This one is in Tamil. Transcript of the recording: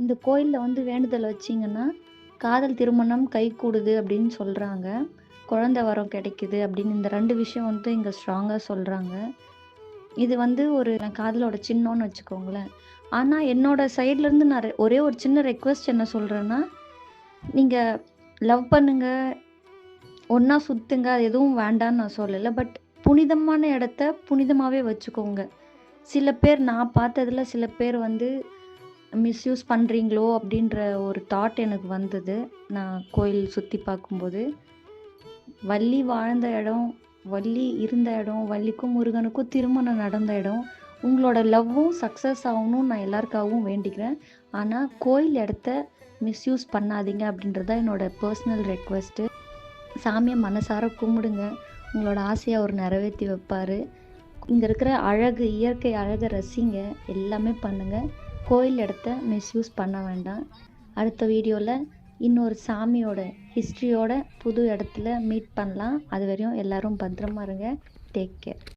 இந்த கோயில்ல வந்து வேண்டுதல் வச்சீங்கன்னா, காதல் திருமணம் கைகூடுது அப்படின்னு சொல்றாங்க. குழந்தை வரம் கிடைக்குது அப்படின்னு இந்த 2 விஷயம் வந்து இங்க ஸ்ட்ராங்கா சொல்றாங்க. இது வந்து ஒரு என் காதலோட சின்னம்னு வச்சுக்கோங்களேன். ஆனா என்னோட சைட்லருந்து நான் ஒரே ஒரு சின்ன ரெக்வெஸ்ட் என்ன சொல்றேன்னா, நீங்க லவ் பண்ணுங்க, ஒண்ணா சுத்துங்க. அது எதுவும் வேண்டான்னு நான் சொல்லல. பட் புனிதமான இடத்த புனிதமாவே வச்சுக்கோங்க. சில பேர் நான் பார்த்ததுல சில பேர் வந்து மிஸ்யூஸ் பண்றீங்களோ! அப்டின்ற ஒரு தாட் எனக்கு வந்தது. நான் கோயில் சுத்தி பார்க்கும்போது. வள்ளி வாழ்ந்த இடம், வள்ளி இருந்த இடம், வள்ளிக்கும் முருகனுக்கும் திருமணம் நடந்த இடம். உங்களோட லவ்வும் சக்சஸ் ஆகணும்னு நான் எல்லாருக்காகவும் வேண்டிக்கிறேன். ஆனா, கோயில் இடத்த மிஸ்யூஸ் பண்ணாதீங்க அப்டின்றது தான் என்னோட பெர்சனல் ரெக்வெஸ்ட்டு. சாமிய மனசார கும்பிடுங்க. உங்களோட ஆசைய அவர் நிறைவேத்தி வைப்பாரு. இங்க இருக்கிற அழகு, இயற்கை அழக ரசிங்க. எல்லாமே பண்ணுங்க. கோயில் இடத்த மிஸ்யூஸ் பண்ண வேண்டாம். அடுத்த வீடியோல இன்னொரு சாமியோட ஹிஸ்ட்ரியோட புது இடத்துல மீட் பண்ணலாம். அதுவரையும் எல்லாரும் பத்திரமா இருங்க. Take care.